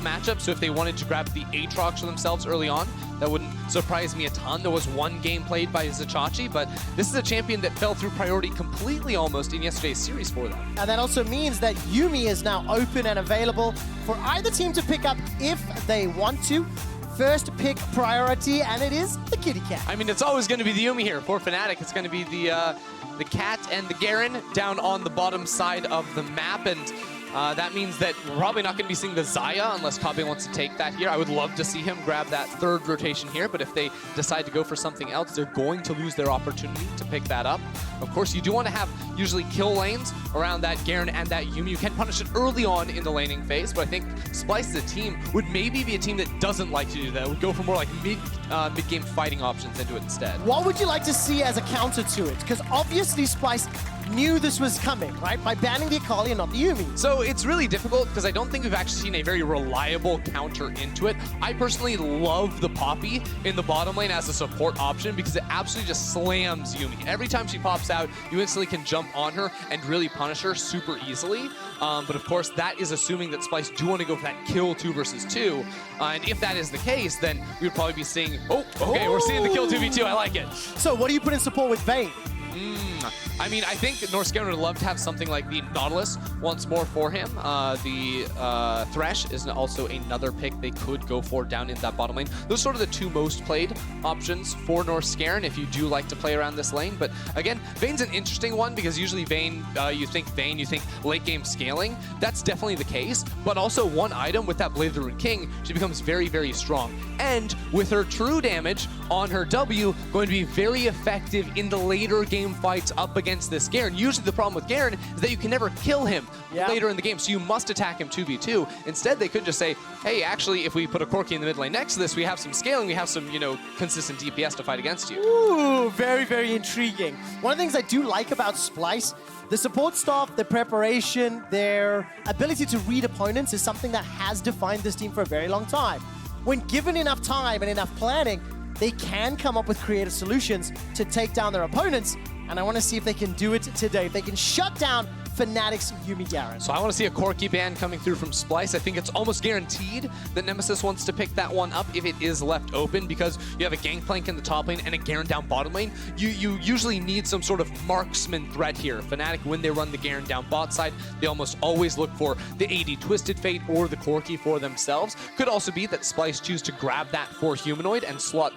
matchup, so if they wanted to grab the Aatrox for themselves early on, that wouldn't surprise me a ton. There was one game played by Vizicsacsi, but this is a champion that fell through priority completely almost in yesterday's series for them. And that also means that Yuumi is now open and available for either team to pick up if they want to. First pick priority, and it is the kitty cat. I mean, it's always going to be the Yuumi here. For Fnatic, it's going to be the cat and the Garen down on the bottom side of the map, and that means that we're probably not going to be seeing the Xayah unless Kobbe wants to take that here. I would love to see him grab that third rotation here, but if they decide to go for something else, they're going to lose their opportunity to pick that up. Of course, you do want to have usually kill lanes around that Garen and that Yuumi. You can punish it early on in the laning phase, but I think Splyce as a team would maybe be a team that doesn't like to do that. It would go for more like mid-game fighting options into it instead. What would you like to see as a counter to it? Because obviously Splyce knew this was coming, right? By banning the Akali and not the Yuumi. So it's really difficult because I don't think we've actually seen a very reliable counter into it. I personally love the Poppy in the bottom lane as a support option because it absolutely just slams Yuumi. Every time she pops out, you instantly can jump on her and really punish her super easily. But of course, that is assuming that Splyce do want to go for that kill 2 versus 2. And if that is the case, then we would probably be seeing, oh, okay, we're seeing the kill 2v2. I like it. So what do you put in support with Vayne? I mean, I think Norskeren would love to have something like the Nautilus once more for him. The Thresh is also another pick they could go for down in that bottom lane. Those are sort of the two most played options for Norskeren if you do like to play around this lane. But again, Vayne's an interesting one because usually Vayne, you think late game scaling. That's definitely the case. But also one item with that Blade of the Ruined King, she becomes very, very strong. And with her true damage on her W, going to be very effective in the later game fights up against this Garen. Usually the problem with Garen is that you can never kill him later in the game, so you must attack him 2v2. Instead, they could just say, hey, actually, if we put a Corki in the mid lane next to this, we have some scaling, we have some, consistent DPS to fight against you. Ooh, very, very intriguing. One of the things I do like about Splyce, the support staff, their preparation, their ability to read opponents is something that has defined this team for a very long time. When given enough time and enough planning, they can come up with creative solutions to take down their opponents, and I want to see if they can do it today. If they can shut down Fnatic's Yuumi Garen. So I want to see a Corki ban coming through from Splyce. I think it's almost guaranteed that Nemesis wants to pick that one up if it is left open because you have a Gangplank in the top lane and a Garen down bottom lane. You usually need some sort of marksman threat here. Fnatic, when they run the Garen down bot side, they almost always look for the AD Twisted Fate or the Corki for themselves. Could also be that Splyce choose to grab that for Humanoid and slot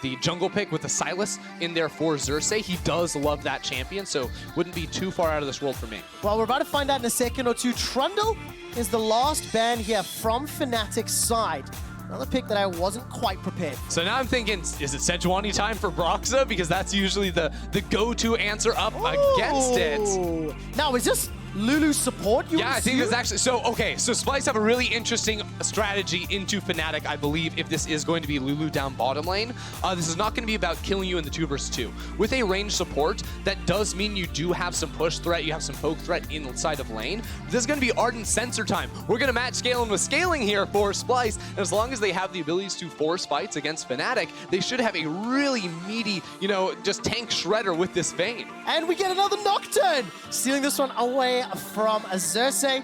the jungle pick with the Sylas in there for Xerxe. He does love that champion, so wouldn't be too far out of this world for me. Well, we're about to find out in a second or two. Trundle is the last ban here from Fnatic's side. Another pick that I wasn't quite prepared for. So now I'm thinking, is it Sejuani time for Broxah? Because that's usually the go-to answer up against it. Now, is this Lulu's support? Yeah, I think it's actually... So, okay, so Splyce have a really interesting strategy into Fnatic, I believe, if this is going to be Lulu down bottom lane. This is not going to be about killing you in the 2 versus 2. With a ranged support, that does mean you do have some push threat, you have some poke threat inside of lane. This is going to be Ardent Sensor time. We're going to match scaling with scaling here for Splyce, and as long as they have the abilities to force fights against Fnatic, they should have a really meaty, just tank shredder with this Vayne. And we get another Nocturne, stealing this one away from Xerxe,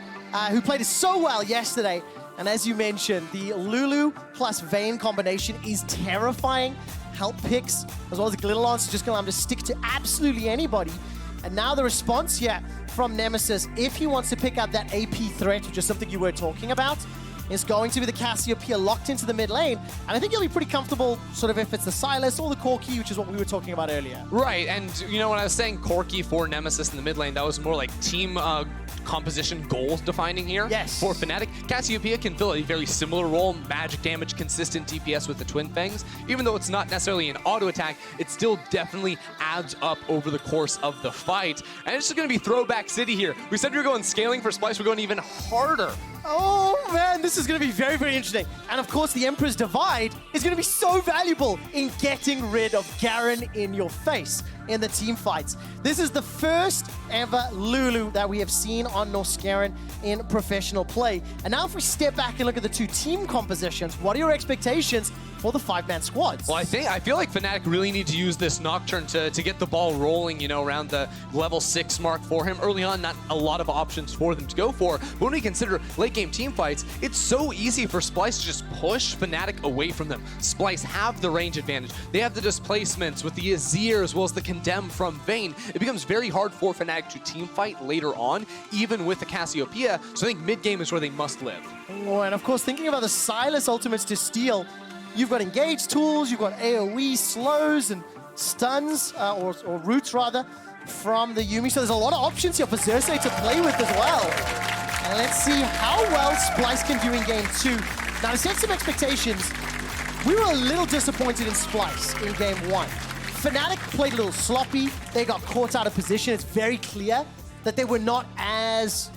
who played it so well yesterday. And as you mentioned, the Lulu plus Vayne combination is terrifying. Help picks, as well as the Glitter Lance, just going to allow him to stick to absolutely anybody. And now the response here from Nemesis, if he wants to pick up that AP threat, which is something you were talking about, is going to be the Cassiopeia locked into the mid lane. And I think he'll be pretty comfortable sort of if it's the Sylas or the Corki, which is what we were talking about earlier. Right, and when I was saying Corki for Nemesis in the mid lane, that was more like team composition goal defining here. Yes. For Fnatic, Cassiopeia can fill a very similar role, magic damage, consistent DPS with the Twin Fangs. Even though it's not necessarily an auto attack, it still definitely adds up over the course of the fight. And it's just going to be Throwback City here. We said we were going scaling for Splyce, we're going even harder. Oh man, this is going to be very, very interesting. And of course, the Emperor's Divide is going to be so valuable in getting rid of Garen in your face in the team fights. This is the first ever Lulu that we have seen on Norskeren in professional play. And now if we step back and look at the two team compositions, what are your expectations for the 5-man squads. Well, I feel like Fnatic really need to use this Nocturne to get the ball rolling, you know, around the level 6 mark for him. Early on, not a lot of options for them to go for. But when we consider late game team fights, it's so easy for Splyce to just push Fnatic away from them. Splyce have the range advantage. They have the displacements with the Azir as well as the Condemn from Vayne. It becomes very hard for Fnatic to team fight later on, even with the Cassiopeia. So I think mid game is where they must live. Oh, and of course, thinking about the Sylas ultimates to steal, you've got engage tools, you've got AoE slows and stuns, or roots rather, from the Yuumi. So there's a lot of options here for Xerxe to play with as well. And let's see how well Splyce can do in game 2. Now, to set some expectations, we were a little disappointed in Splyce in game 1. Fnatic played a little sloppy. They got caught out of position. It's very clear that they were not as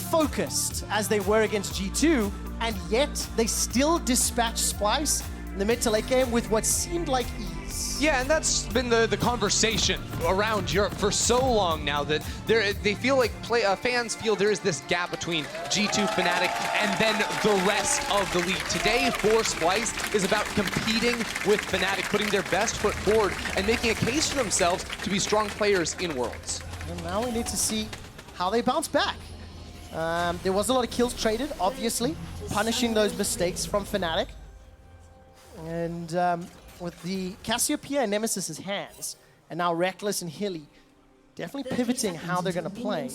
focused as they were against G2, and yet they still dispatched Splyce in the mid to late game with what seemed like ease. Yeah, and that's been the conversation around Europe for so long now, that they feel like fans feel there is this gap between G2, Fnatic, and then the rest of the league. Today, for Splyce is about competing with Fnatic, putting their best foot forward, and making a case for themselves to be strong players in Worlds. And now we need to see how they bounce back. There was a lot of kills traded, obviously, punishing those mistakes from Fnatic. And with the Cassiopeia and Nemesis' hands, and now Rekkles and Hilly definitely pivoting how they're going to play.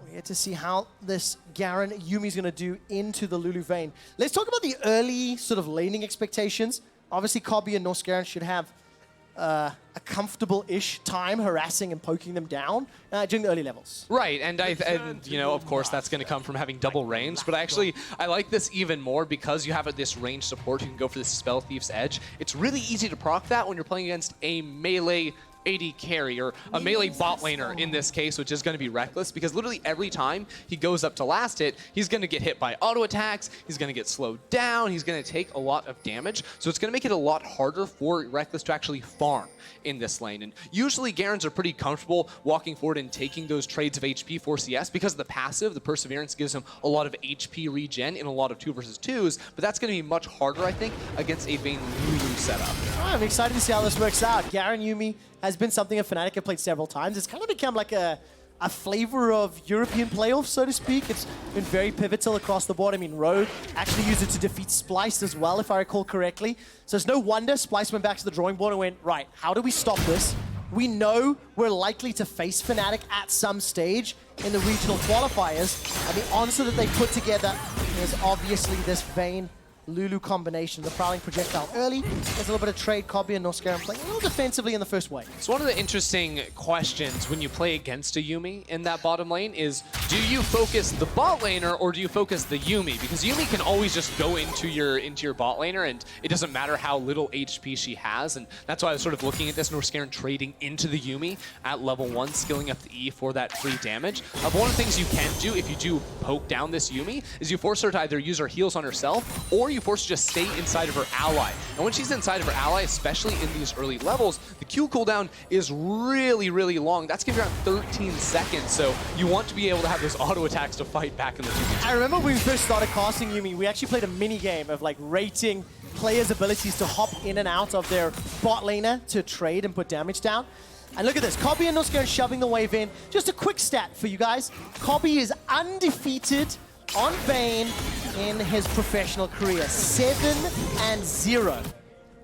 We get to see how this Garen Yuumi is going to do into the Lulu Vayne. Let's talk about the early sort of laning expectations. Obviously, Kobbe and Norskeren should have a comfortable-ish time harassing and poking them down during the early levels. Right, and you know, of course, that's going to come from having double range, but I like this even more because you have this range support. You can go for this Spell Thief's Edge. It's really easy to proc that when you're playing against a melee AD carry, or a melee bot laner in this case, which is going to be Rekkles, because literally every time he goes up to last hit, he's going to get hit by auto attacks, he's going to get slowed down, he's going to take a lot of damage, so it's going to make it a lot harder for Rekkles to actually farm in this lane. And usually Garens are pretty comfortable walking forward and taking those trades of HP for CS because of the passive. The Perseverance gives him a lot of HP regen in a lot of 2 versus 2s, but that's going to be much harder, I think, against a Vayne Lulu setup. I'm excited to see how this works out. Garen Yuumi has been something a Fnatic have played several times. It's kind of become like a flavor of European playoffs, so to speak. It's been very pivotal across the board. I mean, Rogue actually used it to defeat Splyce as well, if I recall correctly. So it's no wonder Splyce went back to the drawing board and went, right, how do we stop this? We know we're likely to face Fnatic at some stage in the regional qualifiers. And the answer that they put together is obviously this Vayne Lulu combination, the Prowling Projectile early. There's a little bit of trade. Kobbe and Norskeren playing a little defensively in the first wave. So one of the interesting questions when you play against a Yuumi in that bottom lane is, do you focus the bot laner or do you focus the Yuumi? Because Yuumi can always just go into your bot laner, and it doesn't matter how little HP she has. And that's why I was sort of looking at this Norskeren trading into the Yuumi at level 1, skilling up the E for that free damage. But one of the things you can do if you do poke down this Yuumi is you force her to either use her heals on herself, or you force her to just stay inside of her ally. And when she's inside of her ally, especially in these early levels, the Q cooldown is really, really long. That's giving around 13 seconds, so you want to be able to have those auto attacks to fight back in the 2v2. I remember when we first started casting Yuumi, we actually played a mini game of like rating players' abilities to hop in and out of their bot laner to trade and put damage down. And look at this, Kobbe and Norskeren shoving the wave in. Just a quick stat for you guys. Kobbe is undefeated on Vayne in his professional career, 7-0.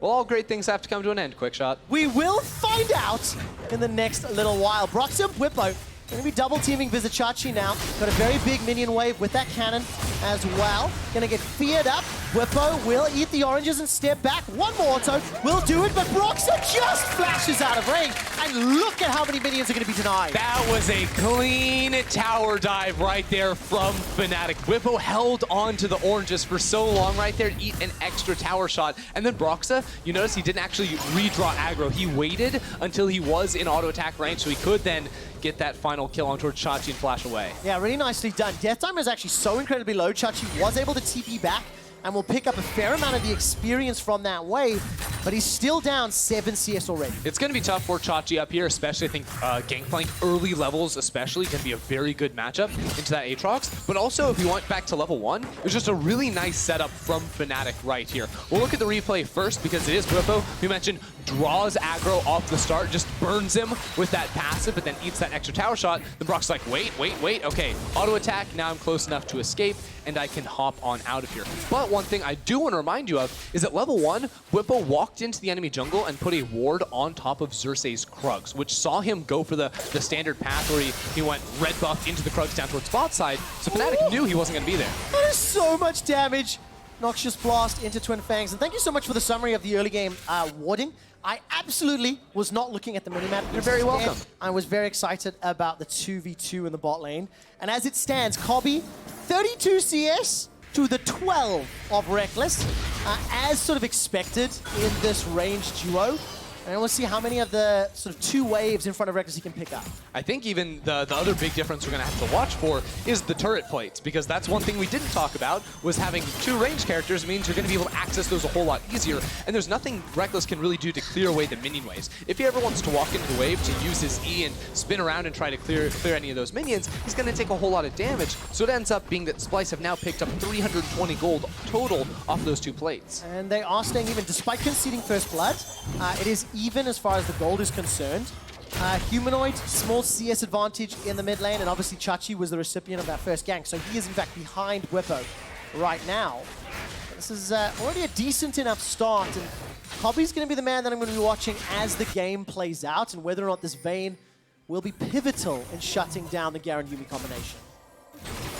Well, all great things have to come to an end, QuickShot. We will find out in the next little while. Broxah and Bwipo going to be double teaming Vizicsacsi now. Got a very big minion wave with that cannon as well. Going to get feared up. Bwipo will eat the oranges and step back. One more auto will do it, but Broxah just flashes out of range. And look at how many minions are going to be denied. That was a clean tower dive right there from Fnatic. Bwipo held on to the oranges for so long right there to eat an extra tower shot. And then Broxah, you notice he didn't actually redraw aggro. He waited until he was in auto attack range so he could then get that final kill on towards Chachi and flash away. Yeah, really nicely done. Death time is actually so incredibly low. Chachi was able to TP back and will pick up a fair amount of the experience from that wave. but he's still down 7 CS already. It's going to be tough for Xerxe up here, especially I think Gangplank early levels especially can be a very good matchup into that Aatrox. But also if you went back to level 1, it was just a really nice setup from Fnatic right here. We'll look at the replay first because it is Bwipo, who mentioned draws aggro off the start, just burns him with that passive, but then eats that extra tower shot. Then Broxah's like, wait, okay, auto attack, now I'm close enough to escape, and I can hop on out of here. But one thing I do want to remind you of is at level 1, Bwipo walked into the enemy jungle and put a ward on top of Xerxe's Krugs, which saw him go for the standard path where he went red buff into the Krugs down towards bot side, so Fnatic knew he wasn't going to be there. That is so much damage. Noxious Blast into Twin Fangs. And thank you so much for the summary of the early game warding. I absolutely was not looking at the minimap. You're very welcome. I was very excited about the 2v2 in the bot lane. And as it stands, Kobbe, 32 CS to the 12 of Rekkles, as sort of expected in this ranged duo. And we'll see how many of the sort of 2 waves in front of Rekkles he can pick up. I think even the other big difference we're going to have to watch for is the turret plates, because that's one thing we didn't talk about, was having 2 ranged characters means you're going to be able to access those a whole lot easier, and there's nothing Rekkles can really do to clear away the minion waves. If he ever wants to walk into the wave to use his E and spin around and try to clear any of those minions, he's going to take a whole lot of damage, so it ends up being that Splyce have now picked up 320 gold total off those 2 plates. And they are staying even, despite conceding first blood. It is even as far as the gold is concerned. Humanoid, small CS advantage in the mid lane, and obviously Xerxe was the recipient of that first gank, so he is in fact behind Bwipo right now. This is already a decent enough start, and Kobbe's going to be the man that I'm going to be watching as the game plays out, and whether or not this Vayne will be pivotal in shutting down the Garen Yuumi combination.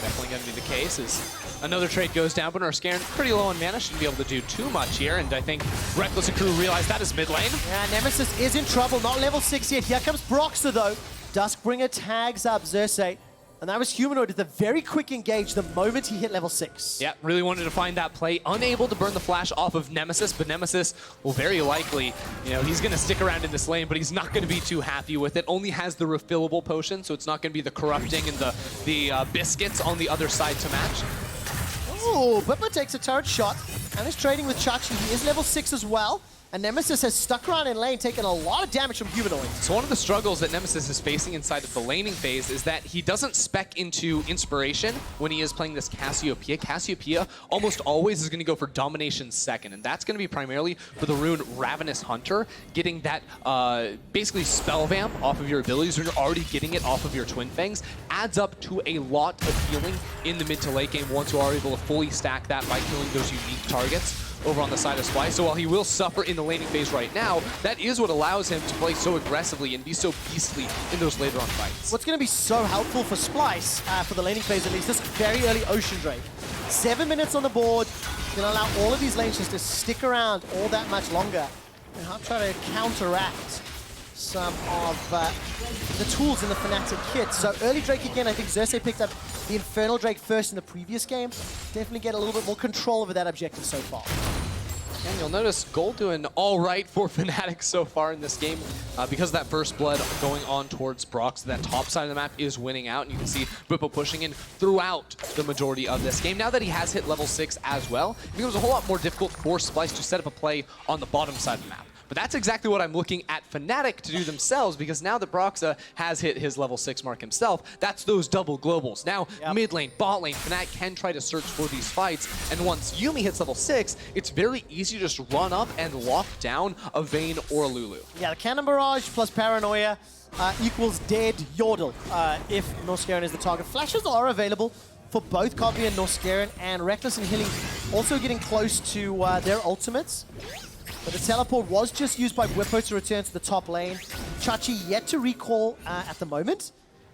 Definitely going to be the case as another trade goes down, but Norskeren pretty low on mana, shouldn't be able to do too much here, and I think Rekkles and crew realize that is mid lane. Yeah, Nemesis is in trouble, not level 6 yet. Here comes Broxah though. Duskbringer tags up Xerxe, and that was Humanoid with a very quick engage the moment he hit level 6. Yeah, really wanted to find that play. Unable to burn the flash off of Nemesis, but Nemesis will very likely, he's going to stick around in this lane, but he's not going to be too happy with it. Only has the refillable potion, so it's not going to be the corrupting and the biscuits on the other side to match. Ooh, Bwipo takes a turret shot and is trading with Xerxe. He is level 6 as well. And Nemesis has stuck around in lane, taking a lot of damage from Humanoid. So one of the struggles that Nemesis is facing inside of the laning phase is that he doesn't spec into Inspiration when he is playing this Cassiopeia. Cassiopeia almost always is going to go for Domination second, and that's going to be primarily for the rune Ravenous Hunter, getting that basically spell vamp off of your abilities, or you're already getting it off of your Twin Fangs, adds up to a lot of healing in the mid to late game once you are able to fully stack that by killing those unique targets over on the side of Splyce. So while he will suffer in the laning phase right now, that is what allows him to play so aggressively and be so beastly in those later on fights. What's going to be so helpful for Splyce, for the laning phase at least, this very early Ocean Drake. 7 minutes on the board, going to allow all of these lanes just to stick around all that much longer. And I'll try to counteract some of the tools in the Fnatic kit. So early Drake again, I think Xerxe picked up the Infernal Drake first in the previous game. Definitely get a little bit more control over that objective so far. And you'll notice gold doing all right for Fnatic so far in this game. Because of that first blood going on towards Broxah, that top side of the map is winning out. And you can see Bwipo pushing in throughout the majority of this game. Now that he has hit level 6 as well, it becomes a whole lot more difficult for Splyce to set up a play on the bottom side of the map. But that's exactly what I'm looking at Fnatic to do themselves, because now that Broxah has hit his level 6 mark himself, that's those double globals. Now, mid lane, bot lane, Fnatic can try to search for these fights, and once Yuumi hits level 6, it's very easy to just run up and lock down a Vayne or a Lulu. Yeah, the Cannon Barrage plus Paranoia equals dead Yordle if Norskeren is the target. Flashes are available for both Kobbe and Norskeren, and Rekkles and Hilly also getting close to their ultimates. But the teleport was just used by Bwipo to return to the top lane. Xerxe yet to recall at the moment,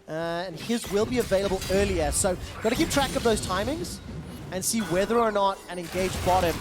and his will be available earlier. So got to keep track of those timings and see whether or not an engaged bottom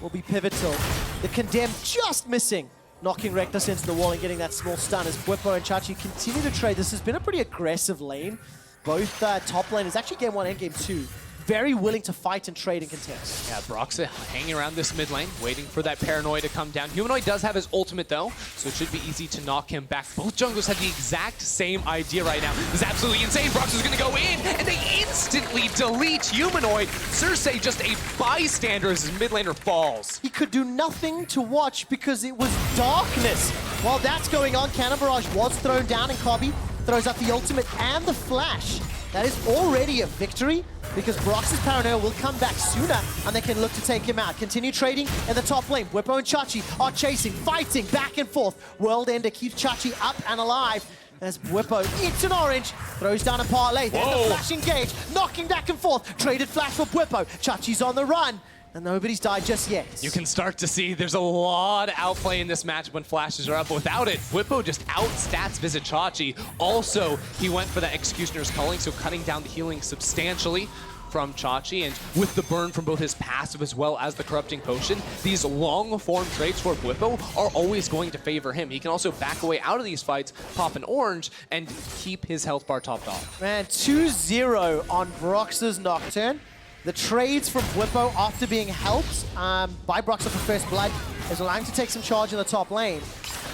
will be pivotal. The Condemned just missing, knocking Rekkles into the wall and getting that small stun as Bwipo and Xerxe continue to trade. This has been a pretty aggressive lane. Both top laners, actually game 1 and game 2, very willing to fight and trade and contest. Yeah, Broxah hanging around this mid lane, waiting for that Paranoia to come down. Humanoid does have his ultimate though, so it should be easy to knock him back. Both junglers have the exact same idea right now. This is absolutely insane. Broxah's gonna go in, and they instantly delete Humanoid. Xerxe just a bystander as his mid laner falls. He could do nothing to watch because it was darkness. While that's going on, Cannon Barrage was thrown down, and Kobbe throws up the ultimate and the flash. That is already a victory because Broxah's Paranoia will come back sooner and they can look to take him out. Continue trading in the top lane. Bwipo and Chachi are chasing, fighting back and forth. World Ender keeps Chachi up and alive as Bwipo eats an orange, throws down a parlay. Then the flash engage, knocking back and forth. Traded flash for Bwipo. Chachi's on the run. And nobody's died just yet. You can start to see there's a lot of outplay in this match when flashes are up. But without it, Bwipo just outstats Vizicsacsi. Also, he went for that Executioner's Culling, so cutting down the healing substantially from Chachi, and with the burn from both his passive as well as the Corrupting Potion, these long-form trades for Bwipo are always going to favor him. He can also back away out of these fights, pop an orange, and keep his health bar topped off. Man, 2-0 on Broxah's Nocturne. The trades from Bwipo after being helped by Broxah for first blood is allowing him to take some charge in the top lane.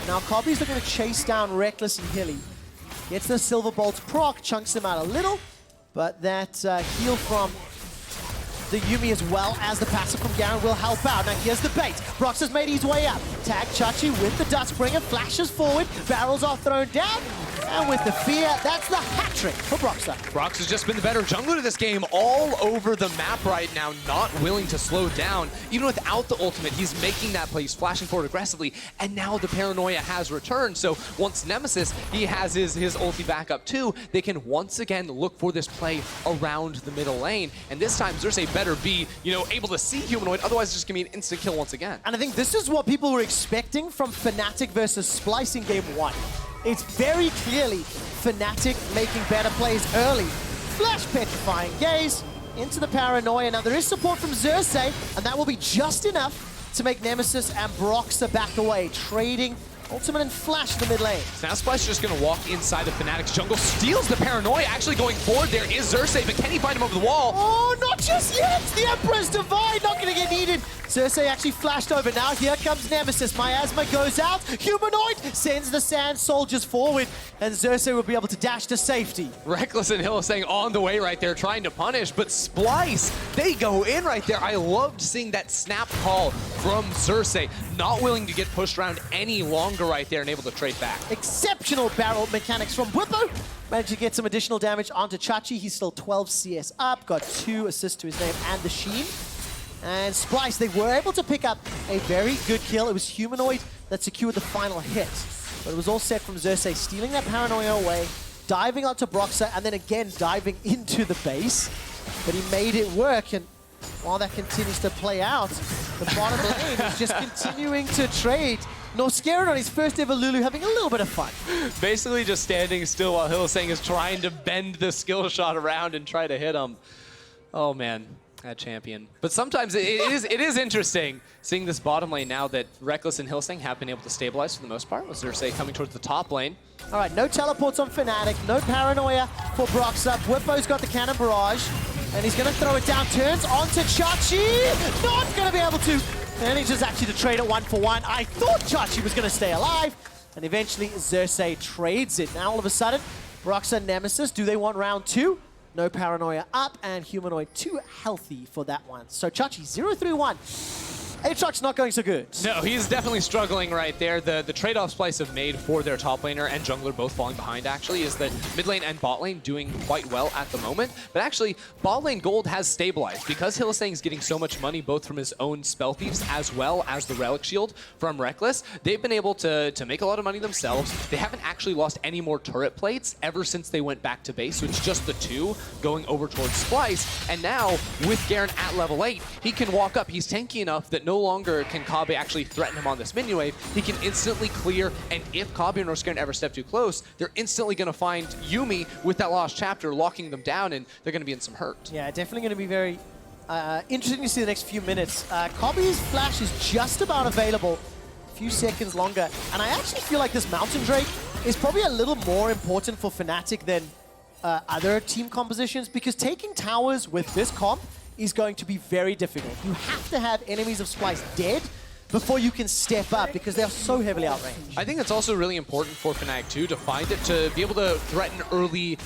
Now Kobbe's looking to chase down Rekkles and Hilly. Gets the Silver Bolt proc, chunks him out a little, but that heal from the Yuumi as well as the passive from Garen will help out. Now here's the bait. Broxah's made his way up. Tag Chachi with the Dustbringer, flashes forward, barrels are thrown down, and with the fear, that's the hat-trick for Broxah. Broxah's just been the better jungler to this game, all over the map right now, not willing to slow down. Even without the ultimate, he's making that play, he's flashing forward aggressively, and now the Paranoia has returned, so once Nemesis, he has his ulti back up too, they can once again look for this play around the middle lane, and this time Xerxe better be, able to see Humanoid, otherwise it's just gonna be an instant kill once again. And I think this is what people were expecting from Fnatic versus Splyce in Game 1. It's very clearly Fnatic making better plays early. Flash Petrifying Gaze into the Paranoia. Now there is support from Xerxe, and that will be just enough to make Nemesis and Broxah back away, trading ultimate and flash in the mid lane. So now Splyce just gonna walk inside of Fnatic's jungle, steals the Paranoia, actually going forward. There is Xerxe, but can he find him over the wall? Oh, not just yet! The Emperor's Divide, not gonna get needed. Xerxe actually flashed over. Now here comes Nemesis. Miasma goes out. Humanoid sends the Sand Soldiers forward, and Xerxe will be able to dash to safety. Rekkles and Hylissang on the way right there, trying to punish, but Splyce, they go in right there. I loved seeing that snap call from Xerxe, not willing to get pushed around any longer right there and able to trade back. Exceptional barrel mechanics from Bwipo. Managed to get some additional damage onto Chachi. He's still 12 CS up, got 2 assists to his name and the Sheen. And Splyce, they were able to pick up a very good kill. It was Humanoid that secured the final hit. But it was all set from Xerxe, stealing that Paranoia away, diving onto Broxah, and then again diving into the base. But he made it work, and while that continues to play out, the bottom lane is just continuing to trade. Norskeren on his first ever Lulu having a little bit of fun. Basically just standing still while Hylissang is trying to bend the skill shot around and try to hit him. Oh man, that champion. But sometimes it is interesting seeing this bottom lane now that Rekkles and Hylissang have been able to stabilize for the most part. Was Xerxe coming towards the top lane. All right, no teleports on Fnatic, no Paranoia for Broxah. Bwipo's got the Cannon Barrage, and he's going to throw it down. Turns onto Chachi. Not going to be able to. Manages actually to trade it 1-for-1. I thought Chachi was going to stay alive, and eventually Xerxe trades it. Now all of a sudden, Broxah and Nemesis, do they want round 2? No Paranoia up, and Humanoid too healthy for that one. So Chachi 0-3-1. Aatrox not going so good. No, he's definitely struggling right there. The trade-off Splyce have made for their top laner and jungler both falling behind, actually, is that mid lane and bot lane doing quite well at the moment. But actually, bot lane gold has stabilized. Because Hylissang is getting so much money both from his own Spell Thieves as well as the Relic Shield from Rekkles, they've been able to make a lot of money themselves. They haven't actually lost any more turret plates ever since they went back to base, so it's just the 2 going over towards Splyce. And now, with Garen at level 8, he can walk up. He's tanky enough that no longer can Kobbe actually threaten him on this minion wave. He can instantly clear, and if Kobbe and Norskeren ever step too close, they're instantly going to find Yuumi with that lost chapter, locking them down, and they're going to be in some hurt. Yeah, definitely going to be very interesting to see the next few minutes. Kobbe's flash is just about available. A few seconds longer, and I actually feel like this Mountain Drake is probably a little more important for Fnatic than other team compositions, because taking towers with this comp is going to be very difficult. You have to have enemies of Splyce dead before you can step up, because they are so heavily outranged. I think it's also really important for Fnatic too to find it, to be able to threaten early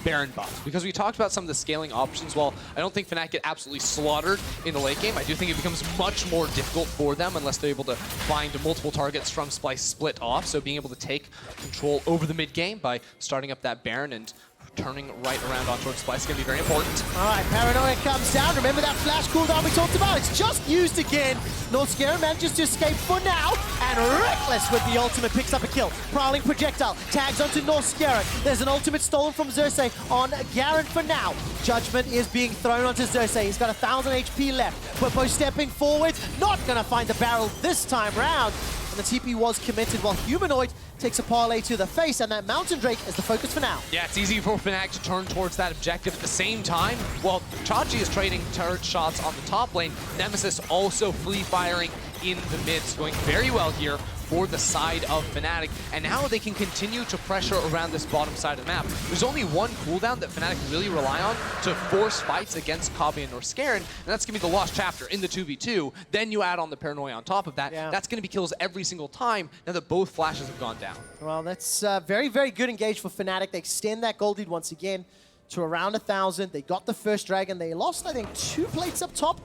Baron buffs, because we talked about some of the scaling options. While I don't think Fnatic get absolutely slaughtered in the late game, I do think it becomes much more difficult for them unless they're able to find multiple targets from Splyce split off. So being able to take control over the mid game by starting up that Baron and turning right around on towards Splyce is going to be very important. All right, Paranoia comes down. Remember that flash cooldown we talked about? It's just used again. Norskeren manages to escape for now, and Rekkles with the ultimate picks up a kill. Prowling projectile tags onto Norskeren. There's an ultimate stolen from Xerxe on Garen for now. Judgment is being thrown onto Xerxe. He's got 1,000 HP left. Bwipo stepping forward, not going to find the barrel this time round. And the TP was committed, while Humanoid takes a parlay to the face, and that Mountain Drake is the focus for now. Yeah, it's easy for Fnatic to turn towards that objective at the same time. While Chachi is trading turret shots on the top lane, Nemesis also free firing in the mids, going very well here for the side of Fnatic, and now they can continue to pressure around this bottom side of the map. There's only one cooldown that Fnatic really rely on to force fights against Kobbe and Norskeren, and that's going to be the Lost Chapter in the 2v2. Then you add on the Paranoia on top of that. Yeah. That's going to be kills every single time now that both flashes have gone down. Well, that's very, very good engage for Fnatic. They extend that gold lead once again to around 1,000. They got the first dragon. They lost, I think, 2 plates up top.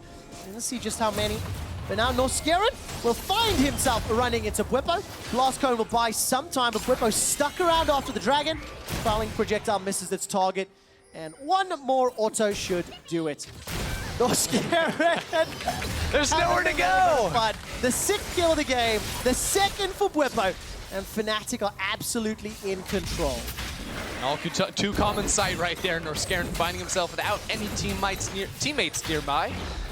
Let's see just how many. But now Norskeren will find himself running into Bwipo. Blast Cone will buy some time, but Bwipo stuck around after the dragon. Fouling projectile misses its target, and one more auto should do it. Norskeren. There's nowhere to go. But the 6th kill of the game, the 2nd for Bwipo, and Fnatic are absolutely in control. All too common sight right there. Norskeren finding himself without any teammates nearby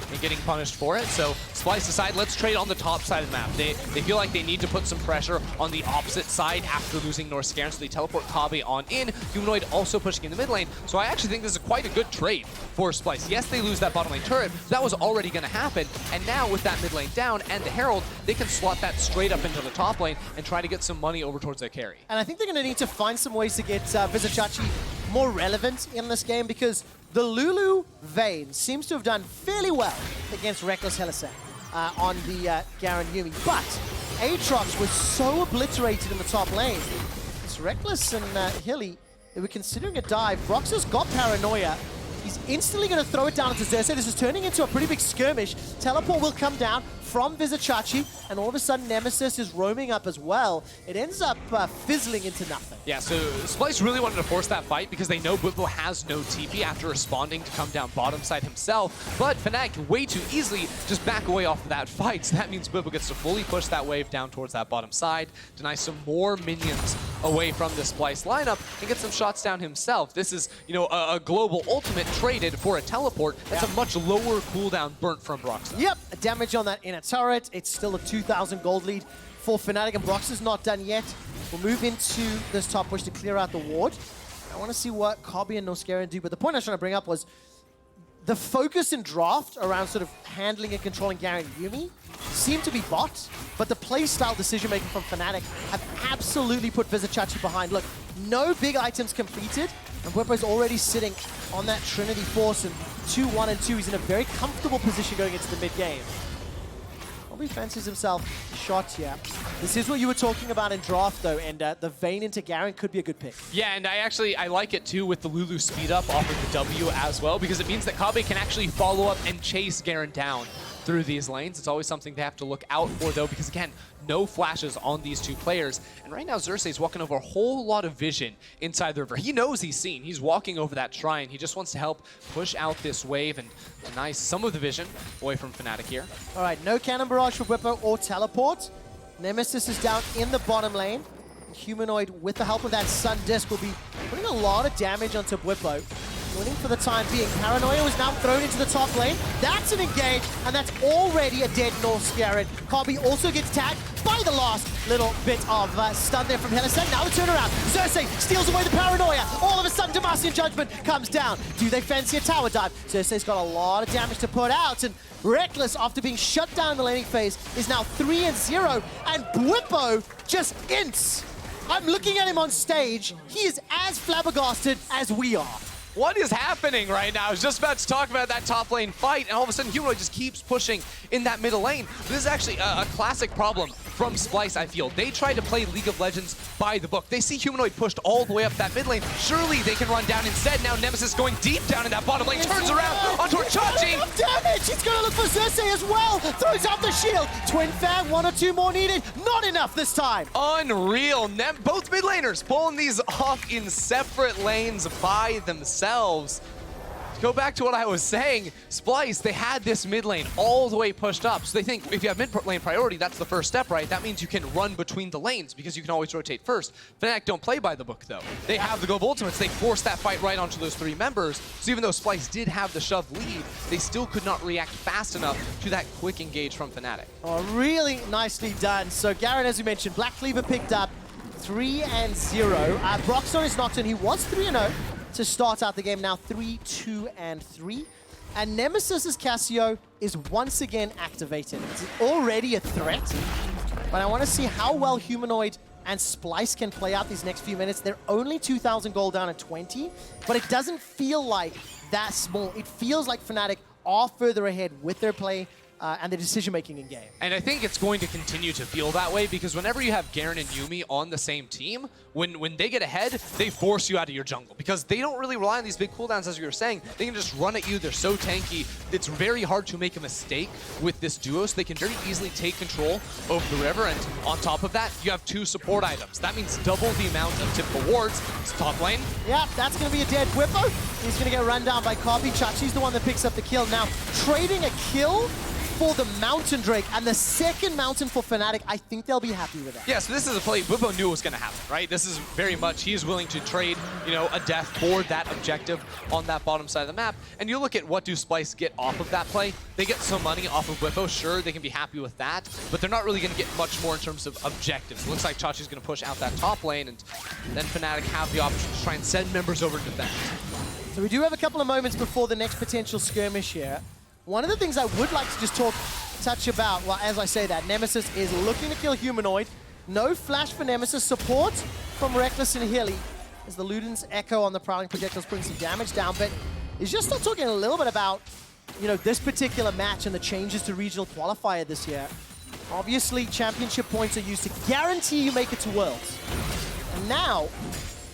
and getting punished for it. So Splyce decide, let's trade on the top side of the map. They feel like they need to put some pressure on the opposite side after losing Norskeren, so they teleport Kobbe on in. Humanoid also pushing in the mid lane. So I actually think this is quite a good trade for Splyce. Yes, they lose that bottom lane turret. That was already going to happen. And now with that mid lane down and the Herald, they can slot that straight up into the top lane and try to get some money over towards their carry. And I think they're going to need to find some ways to get Vizicsacsi more relevant in this game, because the Lulu Vayne seems to have done fairly well against Rekkles Hylissang on the Garen Yuumi. But Aatrox was so obliterated in the top lane. It's Rekkles and Hilly, they were considering a dive. Broxah's got Paranoia. He's instantly going to throw it down into Xerxe. This is turning into a pretty big skirmish. Teleport will come down from Vizicsacsi, and all of a sudden Nemesis is roaming up as well. It ends up fizzling into nothing. Yeah, so Splyce really wanted to force that fight because they know Bwipo has no TP after responding to come down bottom side himself. But Fnatic way too easily just back away off of that fight. So that means Bwipo gets to fully push that wave down towards that bottom side, deny some more minions away from the Splyce lineup, and get some shots down himself. This is, you know, a global ultimate traded for a teleport. That's a much lower cooldown burnt from Broxah. Yep, damage on that inner turret. It's still a 2,000 gold lead for Fnatic, and Broxah's not done yet. We'll move into this top push to clear out the ward. I want to see what Kobbe and Norskeren do, but the point I was trying to bring up was the focus in draft around sort of handling and controlling Garen and Yuumi seemed to be bot, but the playstyle decision-making from Fnatic have absolutely put Vizicsacsi behind. Look, no big items completed, and Bwipo's already sitting on that Trinity Force, and 2-1 and 2. He's in a very comfortable position going into the mid-game. Probably fancies himself a shot here. This is what you were talking about in draft, though, and the Vayne into Garen could be a good pick. Yeah, and I like it, too, with the Lulu speed up off of the W as well, because it means that Kobbe can actually follow up and chase Garen down through these lanes. It's always something they have to look out for, though, because, again, no flashes on these two players. And right now, Xerxe is walking over a whole lot of vision inside the river. He knows he's seen. He's walking over that shrine. He just wants to help push out this wave and deny some of the vision away from Fnatic here. All right, no Cannon Barrage for Bwipo or Teleport. Nemesis is down in the bottom lane. Humanoid, with the help of that Sun Disc, will be putting a lot of damage onto Bwipo. Winning for the time being. Paranoia was now thrown into the top lane. That's an engage, and that's already a dead Norskeren. Kobbe also gets tagged by the last little bit of stun there from Hylissang. Now the turnaround. Xerxe steals away the Paranoia. All of a sudden, Demacian Judgment comes down. Do they fancy a tower dive? Xerxe's got a lot of damage to put out, and Rekkles, after being shut down in the laning phase, is now 3-0, and Bwipo just ints I'm looking at him on stage. He is as flabbergasted as we are. What is happening right now? I was just about to talk about that top lane fight, and all of a sudden Humanoid just keeps pushing in that middle lane. This is actually a classic problem from Splyce, I feel. They try to play League of Legends by the book. They see Humanoid pushed all the way up that mid lane. Surely they can run down instead. Now Nemesis going deep down in that bottom lane, turns around onto Chachi. Damage! He's going to look for Xerxe as well. Throws out the shield. Twin Fang, 1 or 2 more needed. Not enough this time. Unreal. Both mid laners pulling these off in separate lanes by themselves. To go back to what I was saying, Splyce, they had this mid lane all the way pushed up. So they think if you have mid lane priority, that's the first step, right? That means you can run between the lanes because you can always rotate first. Fnatic don't play by the book, though. They have the global ultimates. They force that fight right onto those 3 members. So even though Splyce did have the shove lead, they still could not react fast enough to that quick engage from Fnatic. Oh, really nicely done. So Garen, as you mentioned, Black Cleaver picked up 3-0. Broxah is Nocturne. He was 3-0 to start out the game, now 3-2-3. And Nemesis's Cassio is once again activated. It's already a threat, but I want to see how well Humanoid and Splyce can play out these next few minutes. They're only 2,000 gold down at 20, but it doesn't feel like that small. It feels like Fnatic are further ahead with their play and the decision-making in game. And I think it's going to continue to feel that way because whenever you have Garen and Yuumi on the same team, when they get ahead, they force you out of your jungle because they don't really rely on these big cooldowns, as you were saying. They can just run at you. They're so tanky. It's very hard to make a mistake with this duo, so they can very easily take control over the river. And on top of that, you have 2 support items. That means double the amount of typical wards. It's top lane. Yeah, that's going to be a dead Bwipo. He's going to get run down by Kobbe. Chachi's the one that picks up the kill. Now, trading a kill for the Mountain Drake and the second Mountain for Fnatic, I think they'll be happy with that. Yeah, so this is a play Bwipo knew was going to happen, right? This is very much, he's willing to trade, you know, a death for that objective on that bottom side of the map. And you look at what do Splyce get off of that play. They get some money off of Bwipo, sure, they can be happy with that, but they're not really going to get much more in terms of objectives. It looks like Chachi's going to push out that top lane, and then Fnatic have the option to try and send members over to defend. So we do have a couple of moments before the next potential skirmish here. One of the things I would like to just touch about, well, as I say that, Nemesis is looking to kill Humanoid. No flash for Nemesis. Support from Rekkles and Hilly as the Luden's Echo on the Prowling projectiles putting some damage down, but he's just not talking a little bit about, you know, this particular match and the changes to regional qualifier this year. Obviously, championship points are used to guarantee you make it to Worlds. And now,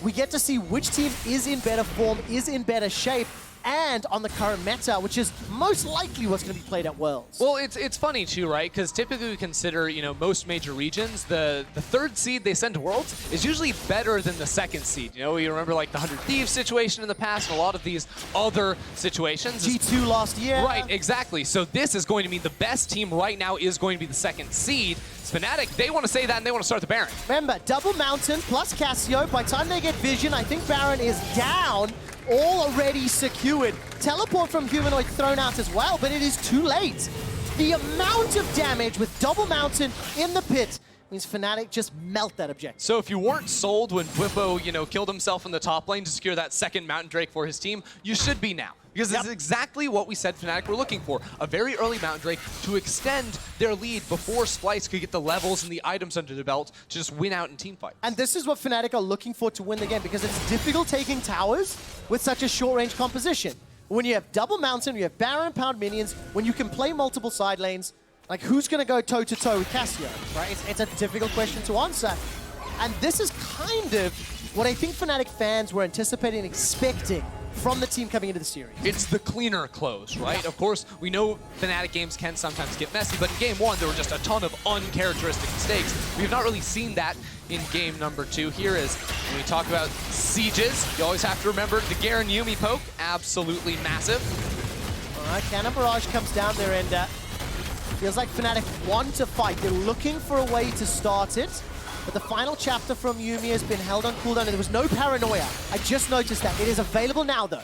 we get to see which team is in better form, is in better shape, and on the current meta, which is most likely what's going to be played at Worlds. Well, it's funny too, right? Because typically we consider, you know, most major regions, the 3rd seed they send to Worlds is usually better than the 2nd seed. You know, you remember like the 100 Thieves situation in the past, and a lot of these other situations. G2 last year. Right, exactly. So this is going to be the best team right now is going to be the 2nd seed. Fnatic, they want to say that and they want to start the Baron. Remember, double Mountain plus Cassio. By the time they get Vision, I think Baron is down. Already secured. Teleport from Humanoid thrown out as well, but it is too late. The amount of damage with double Mountain in the pit means Fnatic just melt that objective. So if you weren't sold when Bwipo, you know, killed himself in the top lane to secure that second Mountain Drake for his team, you should be now. Because this is exactly what we said Fnatic were looking for. A very early Mountain Drake to extend their lead before Splyce could get the levels and the items under the belt to just win out in teamfights. And this is what Fnatic are looking for to win the game, because it's difficult taking towers with such a short-range composition. When you have double Mountain, you have Baron Pound minions, when you can play multiple side lanes, like who's going to go toe-to-toe with Cassio, right? It's a difficult question to answer. And this is kind of what I think Fnatic fans were anticipating and expecting from the team coming into the series. It's the cleaner close, right? Of course, we know Fnatic games can sometimes get messy, but in game 1, there were just a ton of uncharacteristic mistakes. We've not really seen that in game number 2. Here is, when we talk about sieges, you always have to remember the Garen Yuumi poke, absolutely massive. All right, Cannon Barrage comes down there, and feels like Fnatic want to fight. They're looking for a way to start it. But the final chapter from Yuumi has been held on cooldown, and there was no paranoia. I just noticed that. It is available now, though.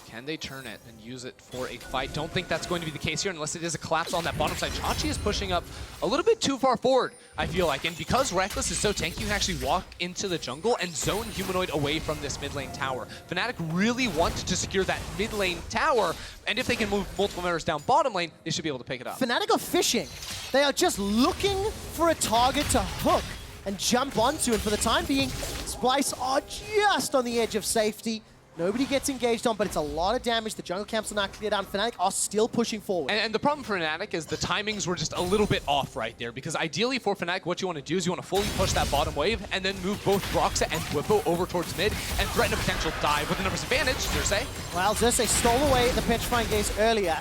Can they turn it and use it for a fight? Don't think that's going to be the case here unless it is a collapse on that bottom side. Chachi is pushing up a little bit too far forward, I feel like. And because Rekkles is so tanky, you can actually walk into the jungle and zone Humanoid away from this mid lane tower. Fnatic really want to secure that mid lane tower, and if they can move multiple members down bottom lane, they should be able to pick it up. Fnatic are fishing. They are just looking for a target to hook and jump onto. And for the time being, Splyce are just on the edge of safety. Nobody gets engaged on, but it's a lot of damage. The jungle camps are not cleared down. Fnatic are still pushing forward. And the problem for Fnatic is the timings were just a little bit off right there, because ideally for Fnatic, what you want to do is you want to fully push that bottom wave and then move both Broxah and Bwipo over towards mid and threaten a potential dive with the numbers advantage. Xerxe. Well, Xerxe stole away the Petrifying Gaze earlier.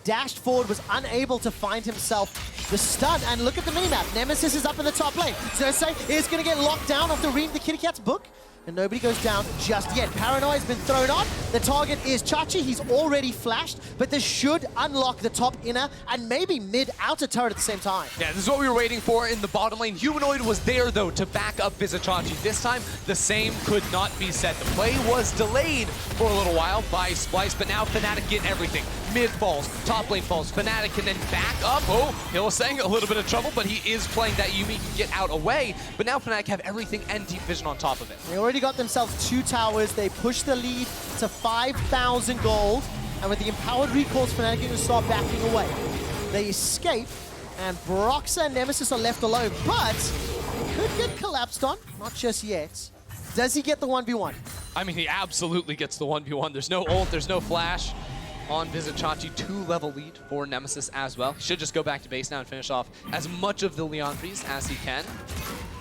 Dashed forward, was unable to find himself the stun. And look at the minimap. Nemesis is up in the top lane. Xerxe is going to get locked down after reading the Kitty Cat's book. And nobody goes down just yet. Paranoia's been thrown on. The target is Chachi. He's already flashed, but this should unlock the top inner and maybe mid-outer turret at the same time. Yeah, this is what we were waiting for in the bottom lane. Humanoid was there, though, to back up Vizicsacsi. This time, the same could not be said. The play was delayed for a little while by Splyce, but now Fnatic get everything. Mid falls, top lane falls. Fnatic can then back up. Oh, Hylissang, a little bit of trouble, but he is playing that Yuumi can get out away. But now Fnatic have everything and deep vision on top of it. They already got themselves 2 towers. They push the lead to 5,000 gold. And with the empowered recalls, Fnatic can start backing away. They escape, and Broxah and Nemesis are left alone, but could get collapsed on. Not just yet. Does he get the 1v1? I mean, he absolutely gets the 1v1. There's no ult, there's no flash on Vizicsacsi. 2-level lead for Nemesis as well. Should just go back to base now and finish off as much of the Leon freeze as he can.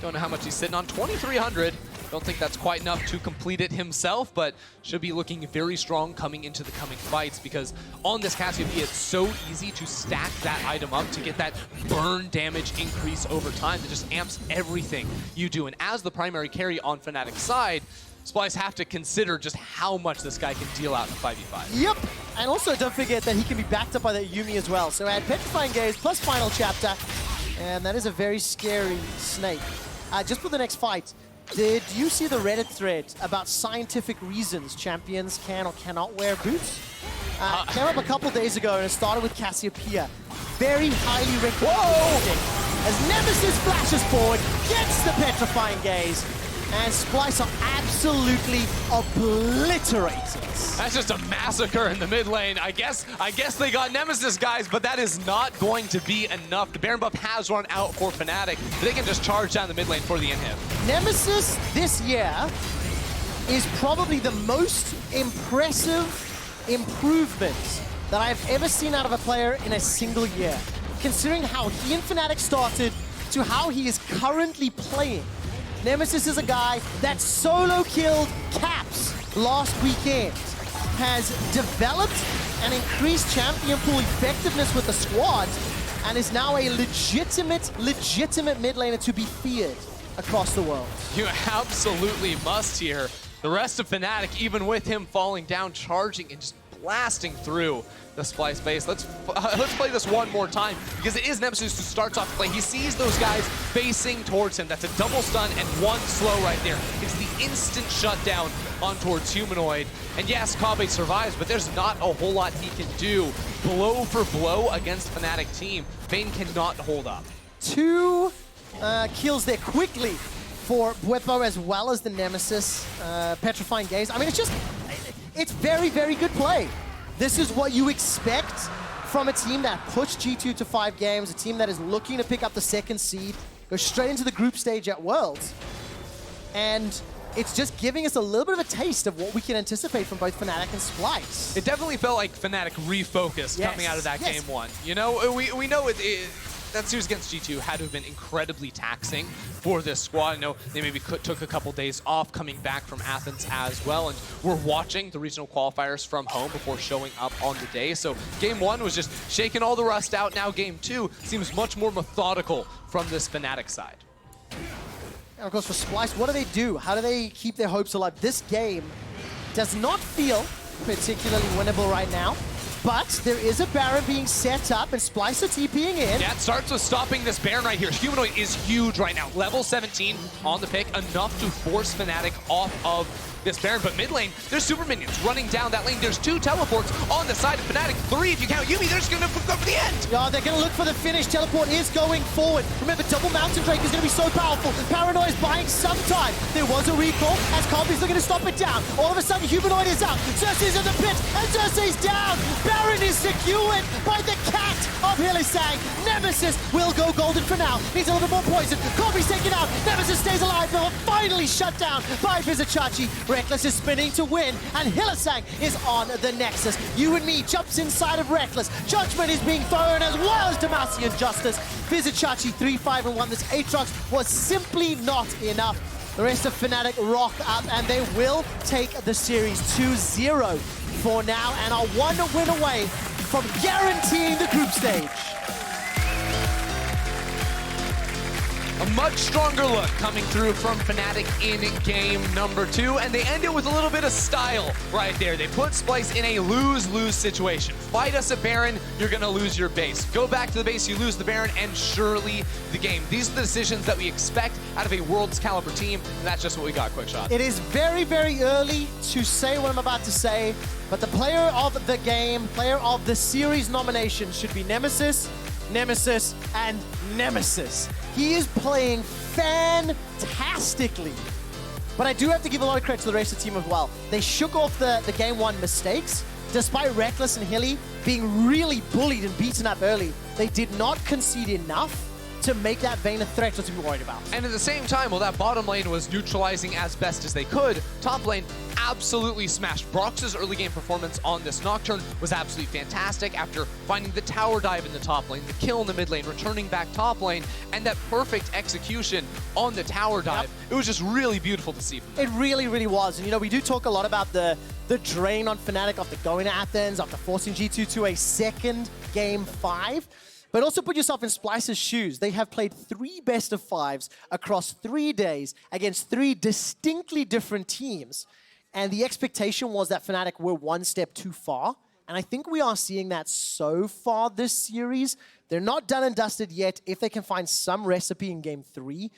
Don't know how much he's sitting on. 2,300. Don't think that's quite enough to complete it himself, but should be looking very strong coming into the coming fights, because on this Cassiopeia, it's so easy to stack that item up to get that burn damage increase over time that just amps everything you do. And as the primary carry on Fnatic's side, Splyce have to consider just how much this guy can deal out in a 5v5. Yep, and also don't forget that he can be backed up by that Yuumi as well. So add Petrifying Gaze plus Final Chapter, and that is a very scary snake. Just for the next fight, did you see the Reddit thread about scientific reasons champions can or cannot wear boots? Came up a couple days ago, and it started with Cassiopeia. Very highly recommended. As Nemesis flashes forward, gets the Petrifying Gaze, and Splyce are absolutely obliterated. That's just a massacre in the mid lane. I guess they got Nemesis, guys, but that is not going to be enough. The Baron buff has run out for Fnatic. They can just charge down the mid lane for the inhib. Nemesis this year is probably the most impressive improvement that I've ever seen out of a player in a single year. Considering how he and Fnatic started to how he is currently playing. Nemesis is a guy that solo killed Caps last weekend, has developed and increased champion pool effectiveness with the squad, and is now a legitimate mid laner to be feared across the world. You absolutely must here. The rest of Fnatic, even with him falling down, charging and just blasting through the Splyce base. Let's play this one more time, because it is Nemesis who starts off the play. He sees those guys facing towards him. That's a double stun and one slow right there. It's the instant shutdown on towards Humanoid. And yes, Kobbe survives, but there's not a whole lot he can do. Blow for blow against Fnatic team, Vayne cannot hold up. 2 kills there quickly for Bwipo, as well as the Nemesis Petrifying Gaze. I mean, it's very, very good play. This is what you expect from a team that pushed G2 to 5 games, a team that is looking to pick up the 2nd seed, go straight into the group stage at Worlds. And it's just giving us a little bit of a taste of what we can anticipate from both Fnatic and Splyce. It definitely felt like Fnatic refocused coming out of that game 1. You know, we know that series against G2 had to have been incredibly taxing for this squad. I know they maybe took a couple days off coming back from Athens as well, and we're watching the regional qualifiers from home before showing up on the day. So game 1 was just shaking all the rust out. Now game 2 seems much more methodical from this Fnatic side. And of course for Splyce, what do? How do they keep their hopes alive? This game does not feel particularly winnable right now. But there is a Baron being set up, and Splyce are TPing in. Yeah, it starts with stopping this Baron right here. Humanoid is huge right now. Level 17 on the pick, enough to force Fnatic off of this Baron. But mid lane, there's super minions running down that lane. There's 2 teleports on the side of Fnatic. 3 if you count Yuumi. They're just going to go for the end. Yeah, they're going to look for the finish. Teleport is going forward. Remember, double Mountain Drake is going to be so powerful. Paranoia is buying some time. There was a recall as Kobbe's looking to stop it down. All of a sudden, Humanoid is out. Xerxe is in the pit, and Xerxe is down. Baron is secured by the cat of Hylissang. Nemesis will go golden for now. Needs a little bit more poison. Kobbe's taken out. Nemesis stays alive, but finally shut down by Vizicsacsi. Rekkles is spinning to win, and Hylissang is on the Nexus. Yuumi jumps inside of Rekkles. Judgment is being thrown as well as Demacian Justice. Vizicsacsi 3-5-1. This Aatrox was simply not enough. The rest of Fnatic rock up, and they will take the series 2-0 for now, and are one win away from guaranteeing the group stage. A much stronger look coming through from Fnatic in game number 2, and they end it with a little bit of style right there. They put Splyce in a lose-lose situation. Fight us at Baron, you're gonna lose your base. Go back to the base, you lose the Baron, and surely the game. These are the decisions that we expect out of a Worlds caliber team, and that's just what we got, QuickShot. It is very, very early to say what I'm about to say, but the player of the game, player of the series nomination should be Nemesis, Nemesis, and Nemesis. He is playing fantastically. But I do have to give a lot of credit to the rest of the team as well. They shook off the game 1 mistakes. Despite Rekkles and Hilly being really bullied and beaten up early, they did not concede enough to make that Vayne a threat to be worried about. And at the same time, while that bottom lane was neutralizing as best as they could, top lane absolutely smashed. Broxah's early game performance on this Nocturne was absolutely fantastic after finding the tower dive in the top lane, the kill in the mid lane, returning back top lane, and that perfect execution on the tower dive. Yep. It was just really beautiful to see from them. It really, really was. And you know, we do talk a lot about the drain on Fnatic after going to Athens, after forcing G2 to a second game 5. But also put yourself in Splyce's shoes. They have played 3 best-of-5s across 3 days against 3 distinctly different teams. And the expectation was that Fnatic were one step too far. And I think we are seeing that so far this series. They're not done and dusted yet if they can find some recipe in game 3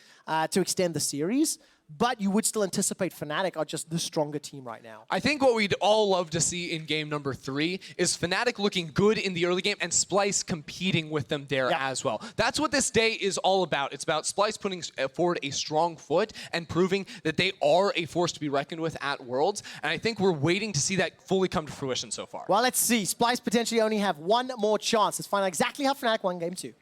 to extend the series. But you would still anticipate Fnatic are just the stronger team right now. I think what we'd all love to see in game number 3 is Fnatic looking good in the early game and Splyce competing with them there as well. That's what this day is all about. It's about Splyce putting forward a strong foot and proving that they are a force to be reckoned with at Worlds. And I think we're waiting to see that fully come to fruition so far. Well, let's see. Splyce potentially only have one more chance. Let's find out exactly how Fnatic won game 2.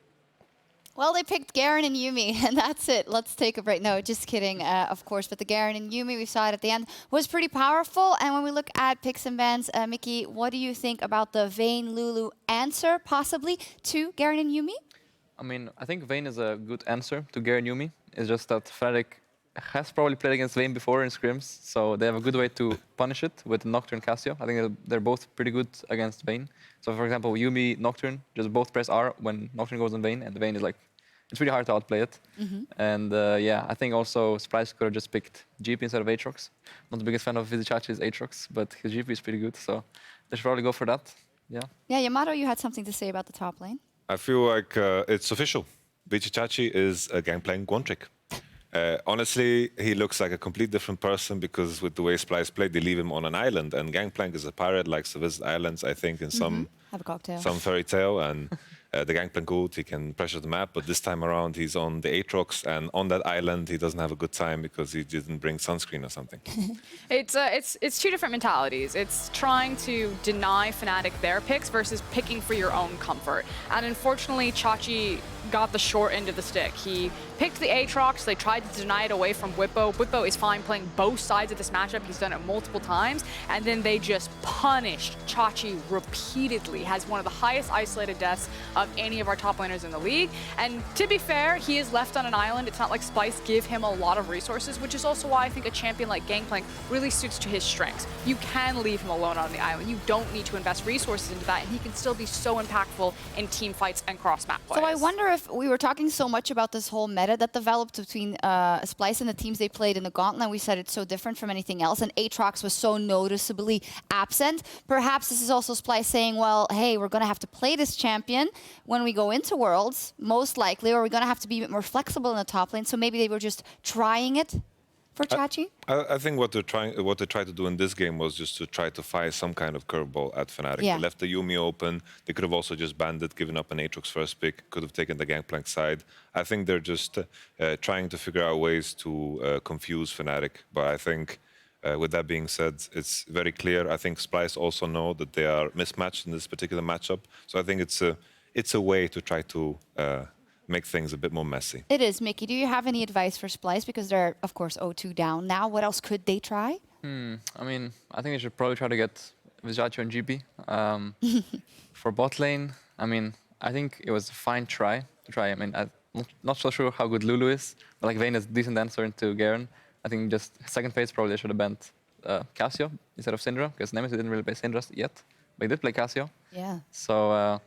Well, they picked Garen and Yuumi, and that's it. Let's take a break. No, just kidding, of course. But the Garen and Yuumi we saw it at the end was pretty powerful. And when we look at picks and bans, Mickey, what do you think about the Vayne Lulu answer, possibly, to Garen and Yuumi? I mean, I think Vayne is a good answer to Garen Yuumi. It's just that Fnatic has probably played against Vayne before in scrims, so they have a good way to punish it with Nocturne Cassio. I think they're both pretty good against Vayne. So, for example, Yuumi, Nocturne, just both press R when Nocturne goes on Vayne, and the Vayne is like, it's really hard to outplay it. And yeah, I think also Splyce could have just picked GP instead of Aatrox. Not the biggest fan of Vizicacsi's Aatrox, but his GP is pretty good, so they should probably go for that. Yeah. Yeah, Yamato, you had something to say about the top lane. I feel like it's official. Vizicacsi is a Gangplank one trick. Honestly, he looks like a complete different person because with the way Splyce played, they leave him on an island, and Gangplank is a pirate, likes to visit islands, I think, in some fairy tale, and the Gangplank ult, he can pressure the map, but this time around he's on the Aatrox, and on that island he doesn't have a good time because he didn't bring sunscreen or something. It's 2 different mentalities. It's trying to deny Fnatic their picks versus picking for your own comfort. And unfortunately, Chachi got the short end of the stick. He picked the Aatrox, they tried to deny it away from Bwipo. Bwipo is fine playing both sides of this matchup, he's done it multiple times, and then they just punished Chachi repeatedly, has one of the highest isolated deaths of any of our top laners in the league. And to be fair, he is left on an island. It's not like Splyce give him a lot of resources, which is also why I think a champion like Gangplank really suits to his strengths. You can leave him alone on the island. You don't need to invest resources into that, and he can still be so impactful in team fights and cross-map plays. So I wonder if we were talking so much about this whole meta that developed between Splyce and the teams they played in the Gauntlet. We said it's so different from anything else, and Aatrox was so noticeably absent. Perhaps this is also Splyce saying, well, hey, we're going to have to play this champion when we go into Worlds, most likely, or we're going to have to be a bit more flexible in the top lane. So maybe they were just trying it for Chachi? I think what they tried to do in this game was just to try to fire some kind of curveball at Fnatic. Yeah. They left the Yuumi open. They could have also just banned it, given up an Aatrox first pick, could have taken the Gangplank side. I think they're just trying to figure out ways to confuse Fnatic. But I think with that being said, it's very clear. I think Splyce also know that they are mismatched in this particular matchup. So I think it's it's a way to try to make things a bit more messy. It is. Mickey, do you have any advice for Splyce? Because they're, of course, 0-2 down now. What else could they try? I mean, I think they should probably try to get Vizicsacsi and GP. For bot lane, I mean, I think it was a fine try. I mean, I'm not so sure how good Lulu is, but like Vayne is a decent answer into Garen. I think just second phase probably they should have banned Cassio instead of Syndra, because Nemesis didn't really play Syndra yet, but he did play Cassio. Yeah. So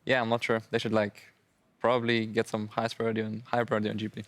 yeah, I'm not sure. They should like probably get some higher priority on GP.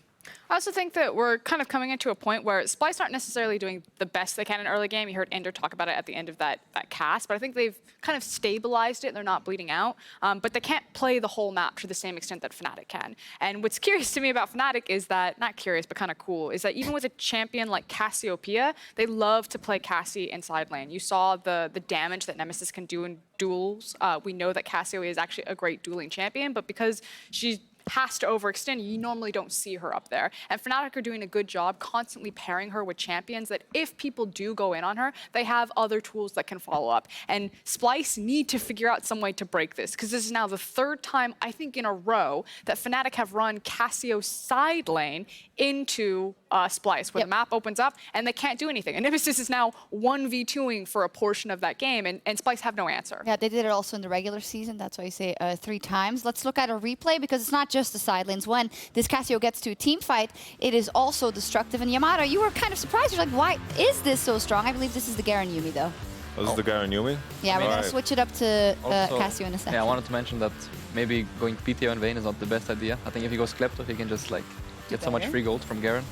I also think that we're kind of coming into a point where Splyce aren't necessarily doing the best they can in early game. You heard Ender talk about it at the end of that cast, but I think they've kind of stabilized it. They're not bleeding out, but they can't play the whole map to the same extent that Fnatic can. And what's curious to me about Fnatic is that, not curious, but kind of cool, is that even with a champion like Cassiopeia, they love to play Cassie in side lane. You saw the damage that Nemesis can do in duels. We know that Cassio is actually a great dueling champion, but because she's has to overextend, you normally don't see her up there. And Fnatic are doing a good job constantly pairing her with champions that if people do go in on her, they have other tools that can follow up. And Splyce need to figure out some way to break this, because this is now the third time, I think, in a row that Fnatic have run Cassio's side lane into Splyce, where the map opens up and they can't do anything. And Nemesis is now 1v2ing for a portion of that game, and Splyce have no answer. Yeah, they did it also in the regular season. That's why I say 3 times. Let's look at a replay, because it's not just the side lanes. When this Cassio gets to a team fight, it is also destructive. And Yamada, you were kind of surprised. You're like, why is this so strong? I believe this is the Garen Yuumi, though. Oh, this is the Garen Yuumi? Yeah, we're going to switch it up to Also, Cassio in a second. Yeah, I wanted to mention that maybe going PTO and Vayne is not the best idea. I think if he goes Klepto, he can just like get so much free gold from Garen.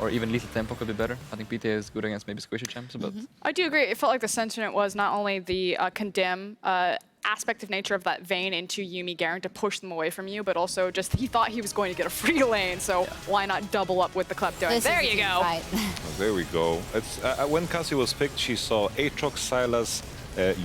Or even lethal tempo could be better. I think PTA is good against maybe squishy champs, but... I do agree. It felt like the sentiment was not only the condemn aspect of nature of that Vayne into Yuumi Garen to push them away from you, but also just he thought he was going to get a free lane, so why not double up with the Klepto? And there you go. Oh, there we go. It's, when Cassie was picked, she saw Aatrox, Sylas,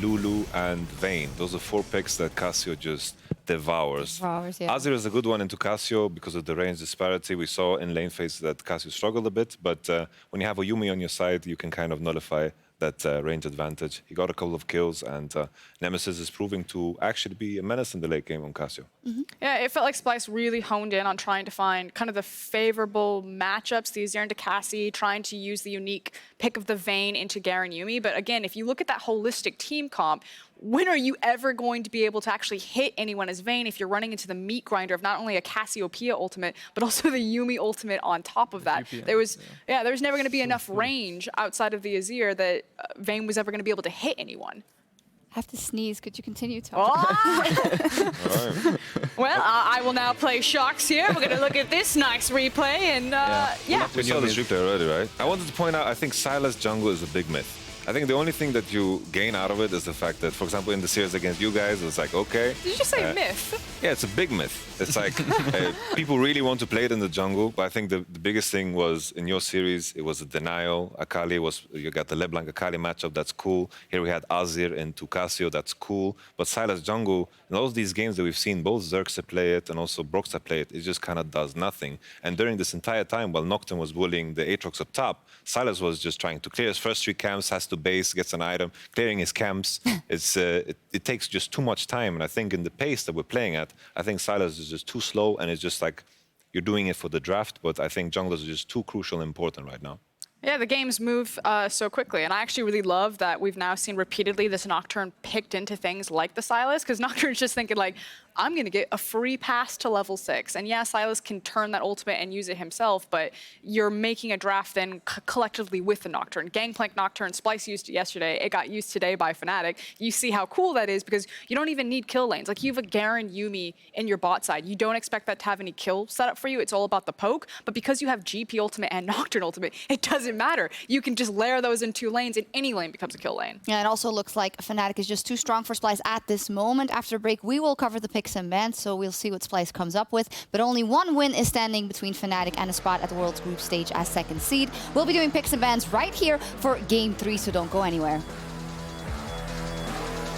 Lulu, and Vayne. Those are 4 picks that Cassio just devours. Yeah. Azir is a good one into Cassio because of the range disparity. We saw in lane phase that Cassio struggled a bit, but when you have a Yuumi on your side, you can kind of nullify that range advantage. He got a couple of kills, and Nemesis is proving to actually be a menace in the late game on Cassio. Yeah, it felt like Splyce really honed in on trying to find kind of the favorable matchups, the Azir into Cassie, trying to use the unique pick of the Vayne into Garen Yuumi. But again, if you look at that holistic team comp, when are you ever going to be able to actually hit anyone as Vayne if you're running into the meat grinder of not only a Cassiopeia ultimate, but also the Yuumi ultimate on top of that? There was never going to be enough range outside of the Azir that Vayne was ever going to be able to hit anyone. I have to sneeze. Could you continue talking? Well, I will now play Xerxe here. We're going to look at this nice replay, and yeah. We saw this replay already, right? I wanted to point out, I think Sylas jungle is a big myth. I think the only thing that you gain out of it is the fact that, for example, in the series against you guys, it's like, okay. Did you just say myth? Yeah, it's a big myth. It's like people really want to play it in the jungle, but I think the biggest thing was in your series, it was a denial. Akali was, you got the LeBlanc Akali matchup, that's cool. Here we had Azir into Cassio, that's cool. But Sylas jungle, in all of these games that we've seen, both Xerxe play it and also Broxah play it, it just kind of does nothing. And during this entire time, while Nocturne was bullying the Aatrox up top, Sylas was just trying to clear his first 3 camps, has to base, gets an item, clearing his camps. It takes just too much time. And I think in the pace that we're playing at, I think Sylas is just too slow, and it's just like you're doing it for the draft, but I think junglers are just too crucial and important right now. Yeah, the games move so quickly, and I actually really love that we've now seen repeatedly this Nocturne picked into things like the Sylas, because Nocturne's just thinking like, I'm going to get a free pass to level 6. And yeah, Sylas can turn that ultimate and use it himself, but you're making a draft then collectively with the Nocturne. Gangplank Nocturne, Splyce used it yesterday. It got used today by Fnatic. You see how cool that is because you don't even need kill lanes. Like you have a Garen Yuumi in your bot side. You don't expect that to have any kill set up for you. It's all about the poke. But because you have GP ultimate and Nocturne ultimate, it doesn't matter. You can just layer those in 2 lanes and any lane becomes a kill lane. Yeah, it also looks like Fnatic is just too strong for Splyce at this moment. After break, we will cover the picks and bans, so we'll see what Splyce comes up with. But only 1 win is standing between Fnatic and a spot at the World's Group Stage as 2nd seed. We'll be doing picks and bans right here for Game 3, so don't go anywhere.